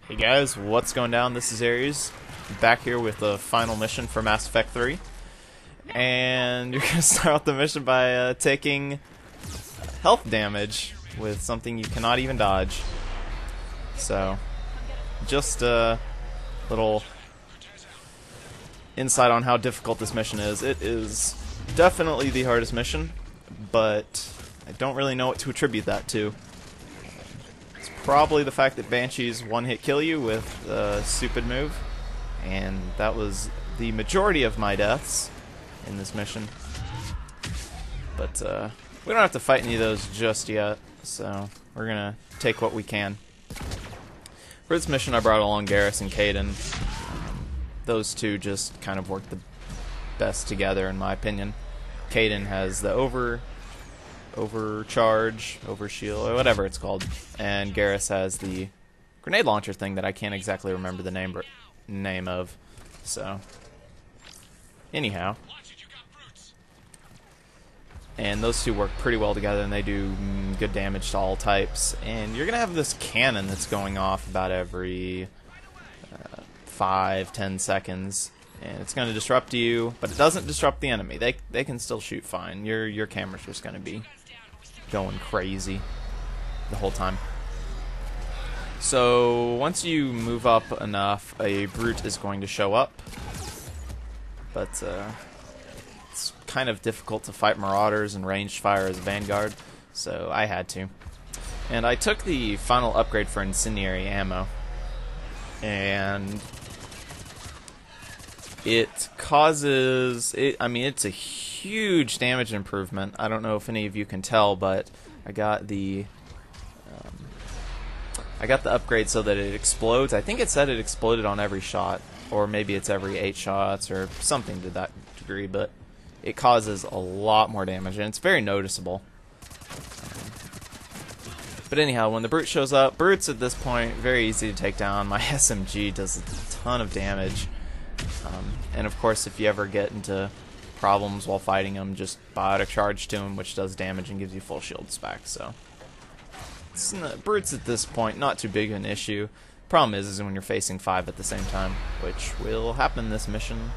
Hey guys, what's going down? This is Aries, back here with the final mission for Mass Effect 3. And you're going to start out the mission by taking health damage with something you cannot even dodge. So, just a little insight on how difficult this mission is. It is definitely the hardest mission, but I don't really know what to attribute that to. Probably the fact that Banshees one-hit kill you with a stupid move, and that was the majority of my deaths in this mission. But we don't have to fight any of those just yet, so we're gonna take what we can. For this mission I brought along Garrus and Kaidan. Those two just kind of work the best together in my opinion. Kaidan has the overcharge, overshield, or whatever it's called, and Garrus has the grenade launcher thing that I can't exactly remember the name of. So, anyhow, and those two work pretty well together, and they do good damage to all types. And you're gonna have this cannon that's going off about every 5-10 seconds. And it's going to disrupt you, but it doesn't disrupt the enemy. They can still shoot fine. Your camera's just going to be going crazy the whole time. So once you move up enough, a brute is going to show up. But it's kind of difficult to fight marauders and ranged fire as Vanguard, so I had to. And I took the final upgrade for incendiary ammo. And it causes, it's a huge damage improvement. I don't know if any of you can tell, but I got the upgrade so that it explodes. I think it said it exploded on every shot, or maybe it's every 8 shots, or something to that degree, but it causes a lot more damage, and it's very noticeable. But anyhow, when the brute shows up, brutes at this point, very easy to take down. My SMG does a ton of damage. And of course, if you ever get into problems while fighting them, just biotic charge to him, which does damage and gives you full shields back. So, brutes at this point, not too big of an issue. Problem is when you're facing 5 at the same time, which will happen this mission.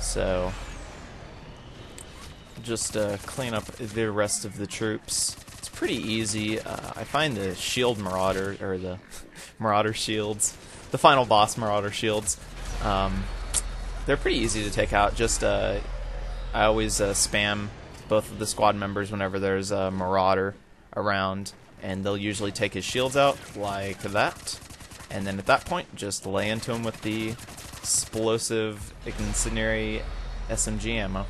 So, just clean up the rest of the troops. It's pretty easy. I find the shield marauder, or the marauder shields, the final boss marauder shields, they're pretty easy to take out. Just I always spam both of the squad members whenever there's a marauder around, and they'll usually take his shields out like that. And then at that point, just lay into him with the explosive incendiary SMG ammo.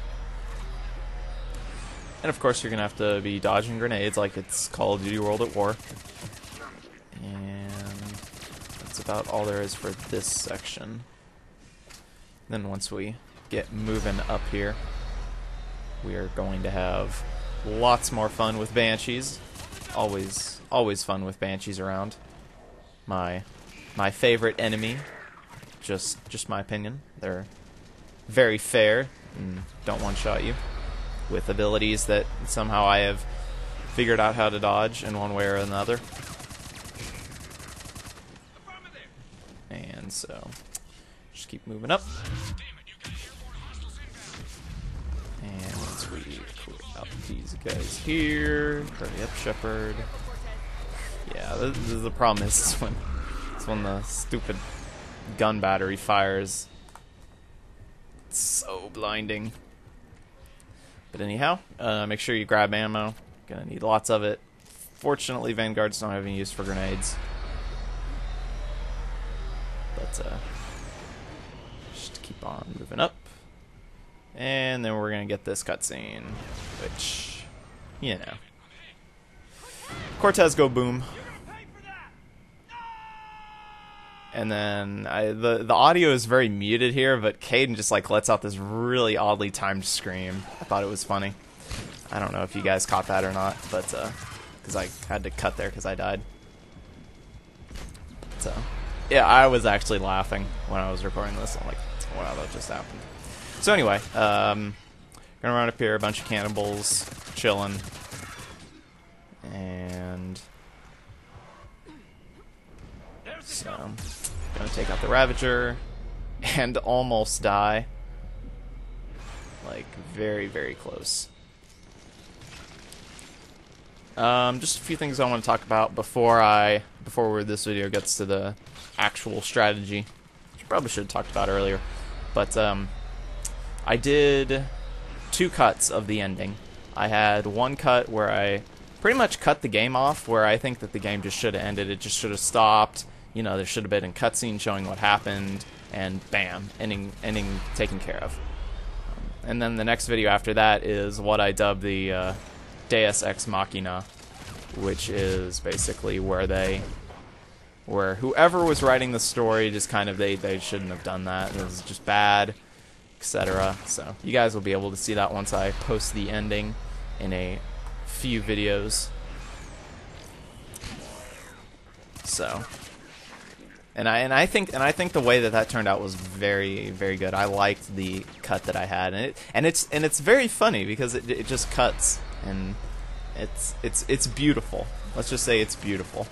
And of course, you're gonna have to be dodging grenades like it's Call of Duty World at War. And that's about all there is for this section. Then once we get moving up here, we are going to have lots more fun with Banshees. Always fun with Banshees around. My favorite enemy. Just my opinion. They're very fair and don't one-shot you with abilities that somehow I have figured out how to dodge in one way or another. And so, just keep moving up. And once we clear out these guys here, hurry up, Shepard. Yeah, the problem is when the stupid gun battery fires. It's so blinding. But anyhow, make sure you grab ammo. Gonna need lots of it. Fortunately, Vanguards don't have any use for grenades. But just keep on moving up. And then we're gonna get this cutscene, which, you know. Cortez go boom. And then the audio is very muted here, but Kaidan just like lets out this really oddly timed scream. I thought it was funny. I don't know if you guys caught that or not, but because I had to cut there because I died. So yeah, I was actually laughing when I was recording this. I'm like, wow, that just happened. So anyway, gonna run up here, a bunch of cannibals chilling, and So, gonna take out the Ravager and almost die. Like, very, very close. Just a few things I want to talk about before this video gets to the actual strategy, which I probably should have talked about earlier. But I did 2 cuts of the ending. I had one cut where I pretty much cut the game off, where I think that the game just should have ended. It just should have stopped. You know, there should have been a cutscene showing what happened, and bam, ending taken care of. And then the next video after that is what I dubbed the Deus Ex Machina, which is basically where whoever was writing the story just kind of they shouldn't have done that. It was just bad, etc. So you guys will be able to see that once I post the ending in a few videos. So, and I think the way that turned out was very, very good. I liked the cut that I had, and it's very funny because it just cuts, and it's beautiful. Let's just say it's beautiful.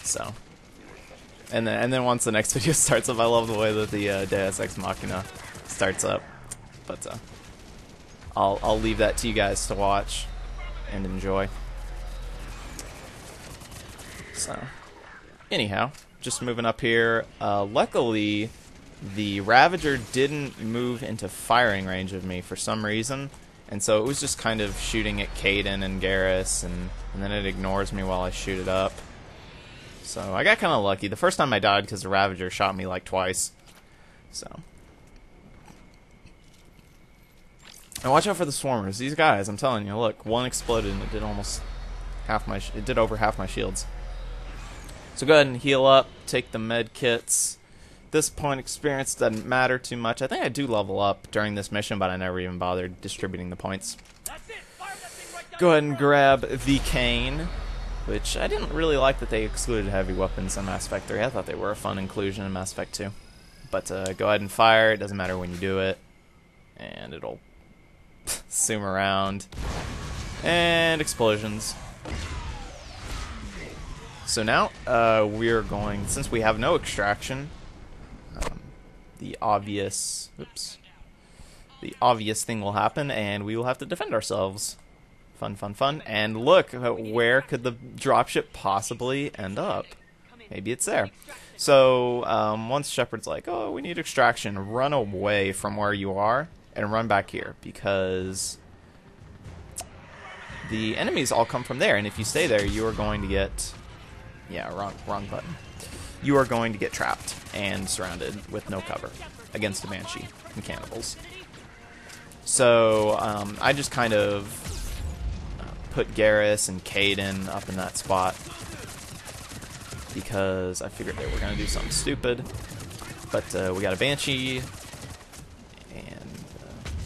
So, and then once the next video starts up, I love the way that the Deus Ex Machina starts up. But I'll leave that to you guys to watch and enjoy. So, anyhow, just moving up here. Luckily, the Ravager didn't move into firing range of me for some reason, and so it was just kind of shooting at Caden and Garrus, and then it ignores me while I shoot it up. So I got kind of lucky. The first time I died because the Ravager shot me like twice. So, and watch out for the Swarmers. These guys, I'm telling you, look, one exploded and it did almost half my. It did over half my shields. So go ahead and heal up, take the med kits. At this point, experience doesn't matter too much. I think I do level up during this mission, but I never even bothered distributing the points. Go ahead and grab the cane, which I didn't really like that they excluded heavy weapons in Mass Effect 3. I thought they were a fun inclusion in Mass Effect 2. But go ahead and fire. It doesn't matter when you do it. And it'll zoom around. And explosions. So now we're going, since we have no extraction, the obvious thing will happen, and we will have to defend ourselves. Fun, fun, fun. And look, where could the dropship possibly end up? Maybe it's there. So once Shepard's like, oh, we need extraction, run away from where you are and run back here, because the enemies all come from there, and if you stay there, you are going to get... Yeah, wrong button. You are going to get trapped and surrounded with no cover against a Banshee and cannibals. So I just kind of put Garrus and Caden up in that spot because I figured they were going to do something stupid. But we got a Banshee, and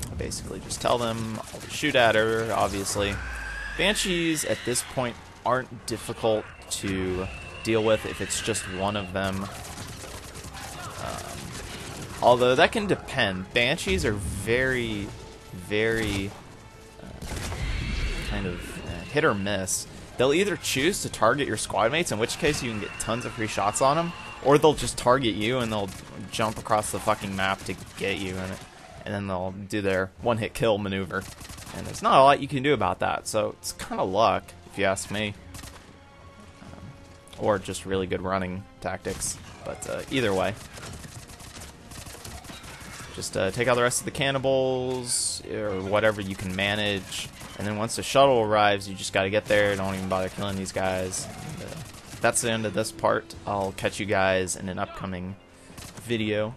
I basically just tell them I'll shoot at her, obviously. Banshees at this point aren't difficult to deal with if it's just one of them. Although that can depend. Banshees are very, very kind of hit or miss. They'll either choose to target your squad mates, in which case you can get tons of free shots on them, or they'll just target you and they'll jump across the fucking map to get you, and then they'll do their one-hit kill maneuver. And there's not a lot you can do about that, so it's kind of luck, if you ask me. Or just really good running tactics. But either way. Just take out the rest of the cannibals, or whatever you can manage. And then once the shuttle arrives, you just gotta get there. Don't even bother killing these guys. And, that's the end of this part. I'll catch you guys in an upcoming video.